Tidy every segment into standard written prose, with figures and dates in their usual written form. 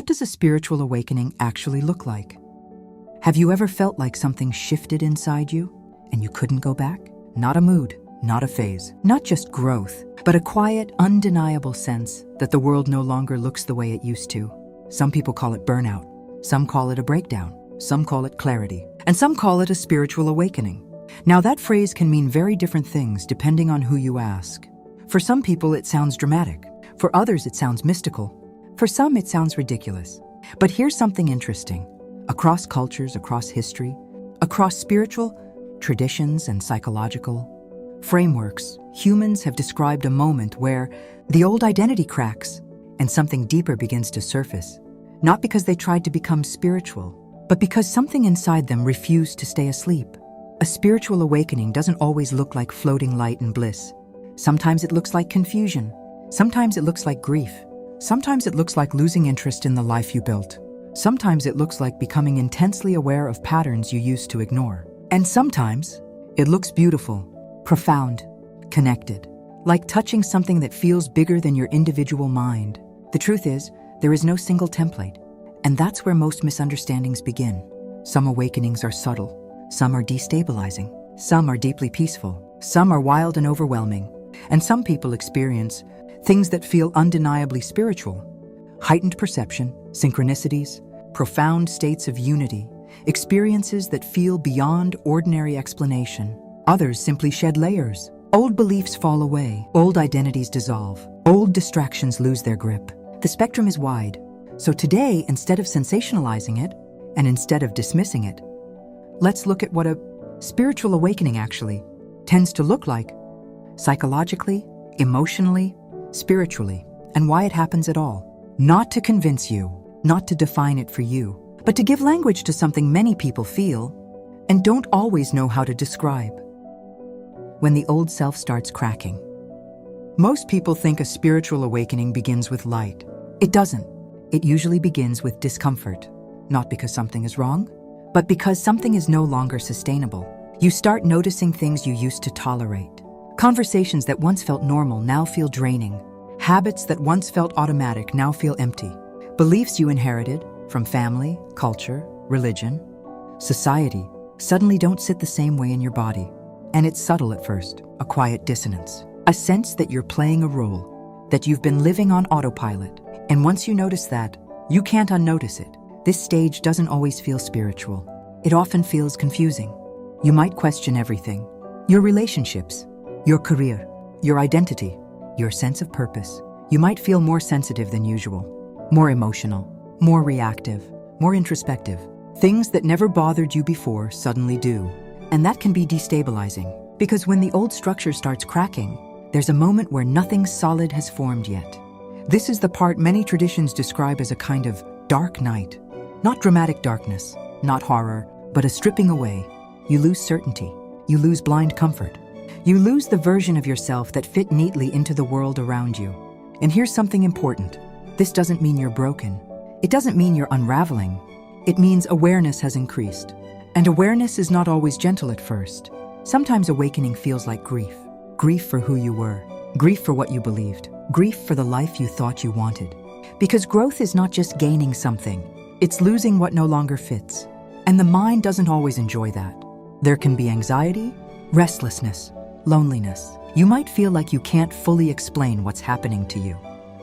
does a spiritual awakening actually look like? Have you ever felt like something shifted inside you and you couldn't go back? Not a mood, not a phase, not just growth, but a quiet, undeniable sense that the world no longer looks the way it used to. Some people call it burnout, some call it a breakdown, some call it clarity, and some call it a spiritual awakening. Now that phrase can mean very different things depending on who you ask. For some people it sounds dramatic, for others it sounds mystical, for some it sounds ridiculous. But here's something interesting. Across cultures, across history, across spiritual traditions and psychological frameworks, humans have described a moment where the old identity cracks and something deeper begins to surface. Not because they tried to become spiritual, but because something inside them refused to stay asleep. A spiritual awakening doesn't always look like floating light and bliss. Sometimes it looks like confusion. Sometimes it looks like grief. Sometimes it looks like losing interest in the life you built. Sometimes it looks like becoming intensely aware of patterns you used to ignore. And sometimes it looks beautiful, profound, connected, like touching something that feels bigger than your individual mind. The truth is, there is no single template, and that's where most misunderstandings begin. Some awakenings are subtle, some are destabilizing, some are deeply peaceful, some are wild and overwhelming, and some people experience things that feel undeniably spiritual. Heightened perception, synchronicities, profound states of unity, experiences that feel beyond ordinary explanation. Others simply shed layers. Old beliefs fall away, old identities dissolve, old distractions lose their grip. The spectrum is wide. So today, instead of sensationalizing it, and instead of dismissing it, let's look at what a spiritual awakening actually tends to look like, psychologically, emotionally, spiritually, and why it happens at all. Not to convince you, not to define it for you, but to give language to something many people feel and don't always know how to describe. When the old self starts cracking. Most people think a spiritual awakening begins with light. It doesn't. It usually begins with discomfort, not because something is wrong, but because something is no longer sustainable. You start noticing things you used to tolerate. Conversations that once felt normal now feel draining. Habits that once felt automatic now feel empty. Beliefs you inherited from family, culture, religion, society suddenly don't sit the same way in your body. And it's subtle at first, a quiet dissonance. A sense that you're playing a role, that you've been living on autopilot. And once you notice that, you can't unnotice it. This stage doesn't always feel spiritual. It often feels confusing. You might question everything. Your relationships, your career, your identity, your sense of purpose. You might feel more sensitive than usual, more emotional, more reactive, more introspective. Things that never bothered you before suddenly do. And that can be destabilizing, because when the old structure starts cracking, there's a moment where nothing solid has formed yet. This is the part many traditions describe as a kind of dark night. Not dramatic darkness, not horror, but a stripping away. You lose certainty. You lose blind comfort. You lose the version of yourself that fit neatly into the world around you. And here's something important. This doesn't mean you're broken. It doesn't mean you're unraveling. It means awareness has increased. And awareness is not always gentle at first. Sometimes awakening feels like grief. Grief for who you were. Grief for what you believed. Grief for the life you thought you wanted. Because growth is not just gaining something. It's losing what no longer fits. And the mind doesn't always enjoy that. There can be anxiety, restlessness, loneliness. You might feel like you can't fully explain what's happening to you.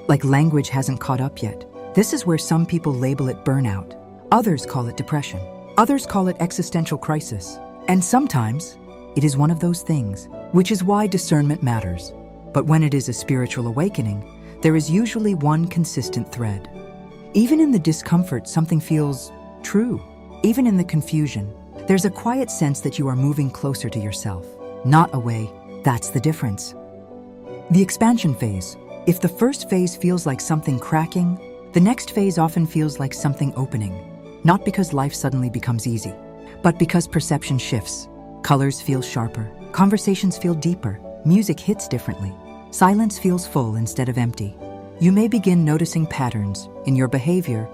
Like language hasn't caught up yet. This is where some people label it burnout. Others call it depression. Others call it existential crisis. And sometimes, it is one of those things, which is why discernment matters. But when it is a spiritual awakening, there is usually one consistent thread. Even in the discomfort, something feels true. Even in the confusion, there's a quiet sense that you are moving closer to yourself, not away. That's the difference. The expansion phase. If the first phase feels like something cracking, the next phase often feels like something opening. Not because life suddenly becomes easy, but because perception shifts. Colors feel sharper, conversations feel deeper, music hits differently. Silence feels full instead of empty. You may begin noticing patterns in your behavior,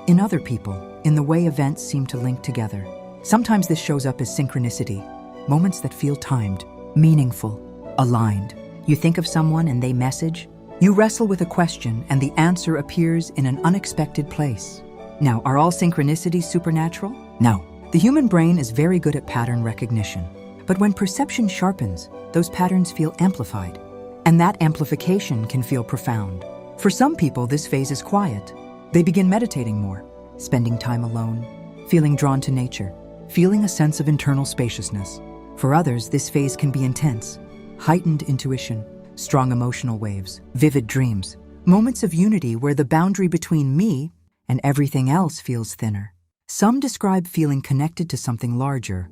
in other people, in the way events seem to link together. Sometimes this shows up as synchronicity, moments that feel timed, meaningful, aligned. You think of someone and they message, You wrestle with a question and the answer appears in an unexpected place. Now, are all synchronicities supernatural? No. The human brain is very good at pattern recognition. But when perception sharpens, those patterns feel amplified. And that amplification can feel profound. For some people, this phase is quiet. They begin meditating more, spending time alone, feeling drawn to nature, feeling a sense of internal spaciousness. For others, this phase can be intense, heightened intuition, strong emotional waves, vivid dreams, moments of unity where the boundary between me and everything else feels thinner. Some describe feeling connected to something larger,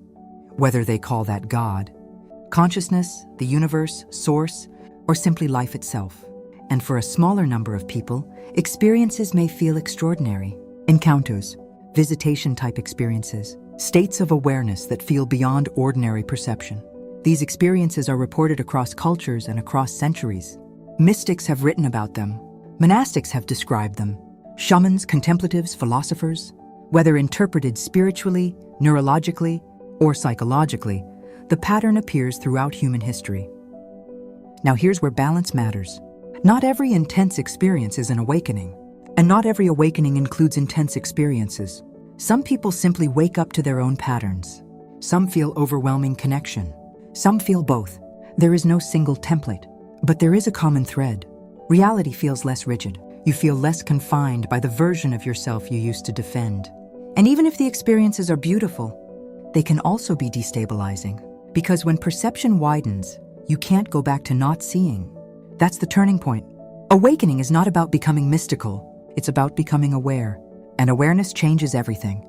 whether they call that God, consciousness, the universe, source, or simply life itself. And for a smaller number of people, experiences may feel extraordinary. Encounters, visitation-type experiences, states of awareness that feel beyond ordinary perception. These experiences are reported across cultures and across centuries. Mystics have written about them. Monastics have described them. Shamans, contemplatives, philosophers. Whether interpreted spiritually, neurologically, or psychologically, the pattern appears throughout human history. Now here's where balance matters. Not every intense experience is an awakening, and not every awakening includes intense experiences. Some people simply wake up to their own patterns. Some feel overwhelming connection. Some feel both. There is no single template, but there is a common thread. Reality feels less rigid. You feel less confined by the version of yourself you used to defend. And even if the experiences are beautiful, they can also be destabilizing. Because when perception widens, you can't go back to not seeing. That's the turning point. Awakening is not about becoming mystical. It's about becoming aware. And awareness changes everything.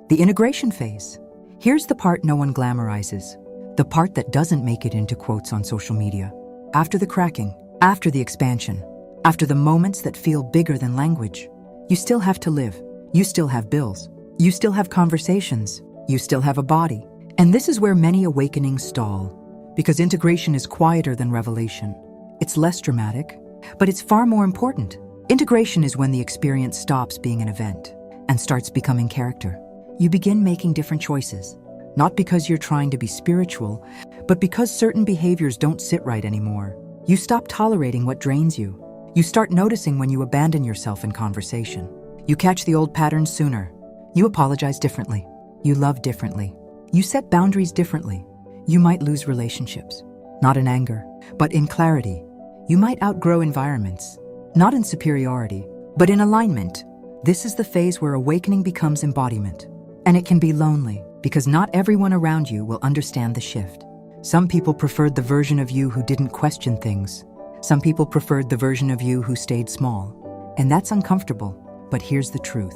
The integration phase. Here's the part no one glamorizes. The part that doesn't make it into quotes on social media. After the cracking, after the expansion, after the moments that feel bigger than language, you still have to live. You still have bills. You still have conversations. You still have a body. And this is where many awakenings stall. Because integration is quieter than revelation. It's less dramatic, but it's far more important. Integration is when the experience stops being an event and starts becoming character. You begin making different choices, not because you're trying to be spiritual, but because certain behaviors don't sit right anymore. You stop tolerating what drains you. You start noticing when you abandon yourself in conversation. You catch the old patterns sooner. You apologize differently. You love differently. You set boundaries differently. You might lose relationships, not in anger, but in clarity. You might outgrow environments, not in superiority, but in alignment. This is the phase where awakening becomes embodiment. And it can be lonely, because not everyone around you will understand the shift. Some people preferred the version of you who didn't question things. Some people preferred the version of you who stayed small. And that's uncomfortable, but here's the truth.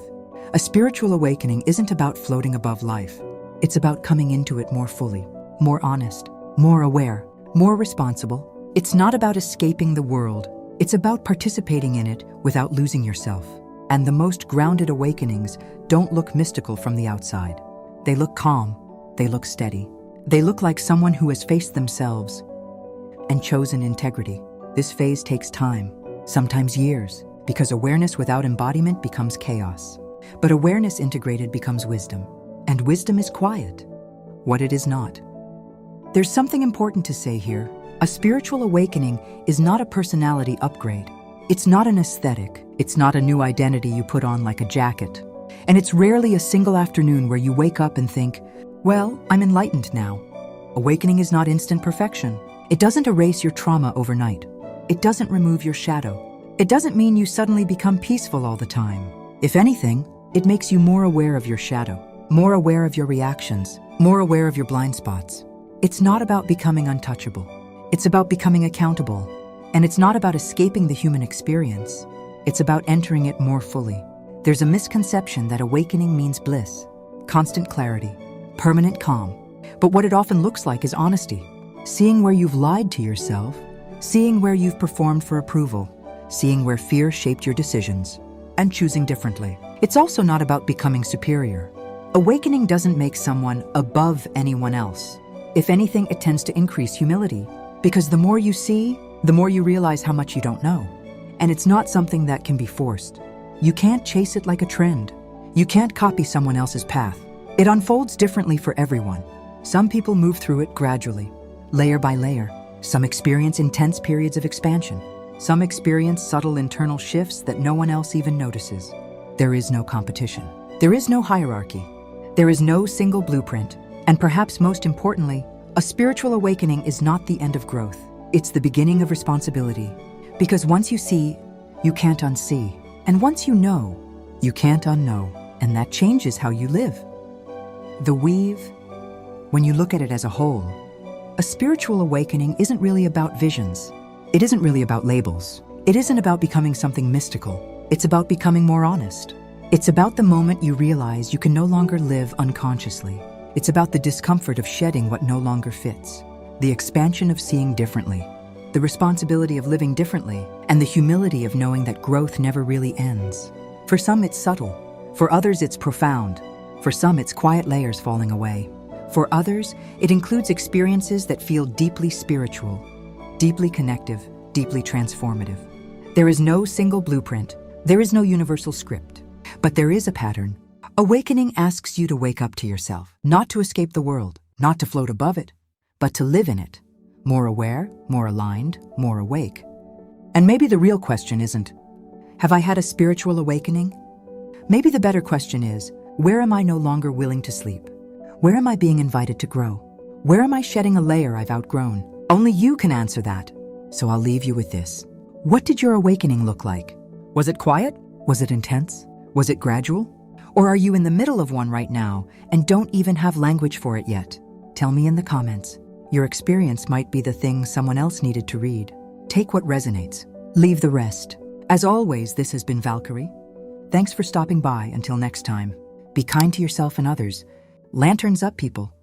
A spiritual awakening isn't about floating above life. It's about coming into it more fully, more honest, more aware, more responsible. It's not about escaping the world. It's about participating in it without losing yourself. And the most grounded awakenings don't look mystical from the outside. They look calm. They look steady. They look like someone who has faced themselves and chosen integrity. This phase takes time, sometimes years, because awareness without embodiment becomes chaos. But awareness integrated becomes wisdom. And wisdom is quiet. What it is not. There's something important to say here. A spiritual awakening is not a personality upgrade. It's not an aesthetic. It's not a new identity you put on like a jacket. And it's rarely a single afternoon where you wake up and think, well, I'm enlightened now. Awakening is not instant perfection. It doesn't erase your trauma overnight. It doesn't remove your shadow. It doesn't mean you suddenly become peaceful all the time. If anything, it makes you more aware of your shadow, more aware of your reactions, more aware of your blind spots. It's not about becoming untouchable. It's about becoming accountable. And it's not about escaping the human experience. It's about entering it more fully. There's a misconception that awakening means bliss, constant clarity, permanent calm. But what it often looks like is honesty. Seeing where you've lied to yourself, seeing where you've performed for approval, seeing where fear shaped your decisions, and choosing differently. It's also not about becoming superior. Awakening doesn't make someone above anyone else. If anything, it tends to increase humility. Because the more you see, the more you realize how much you don't know. And it's not something that can be forced. You can't chase it like a trend. You can't copy someone else's path. It unfolds differently for everyone. Some people move through it gradually, layer by layer. Some experience intense periods of expansion. Some experience subtle internal shifts that no one else even notices. There is no competition. There is no hierarchy. There is no single blueprint. And perhaps most importantly, a spiritual awakening is not the end of growth. It's the beginning of responsibility. Because once you see, you can't unsee. And once you know, you can't unknow. And that changes how you live. The weave, when you look at it as a whole, a spiritual awakening isn't really about visions. It isn't really about labels. It isn't about becoming something mystical. It's about becoming more honest. It's about the moment you realize you can no longer live unconsciously. It's about the discomfort of shedding what no longer fits, the expansion of seeing differently, the responsibility of living differently, and the humility of knowing that growth never really ends. For some, it's subtle. For others, it's profound. For some, it's quiet layers falling away. For others, it includes experiences that feel deeply spiritual, deeply connective, deeply transformative. There is no single blueprint. There is no universal script. But there is a pattern. Awakening asks you to wake up to yourself, not to escape the world, not to float above it, but to live in it. More aware, more aligned, more awake. And maybe the real question isn't, have I had a spiritual awakening? Maybe the better question is, where am I no longer willing to sleep? Where am I being invited to grow? Where am I shedding a layer I've outgrown? Only you can answer that. So I'll leave you with this. What did your awakening look like? Was it quiet? Was it intense? Was it gradual? Or are you in the middle of one right now and don't even have language for it yet? Tell me in the comments. Your experience might be the thing someone else needed to read. Take what resonates. Leave the rest. As always, this has been Valkyrie. Thanks for stopping by. Until next time, be kind to yourself and others. Lanterns up, people.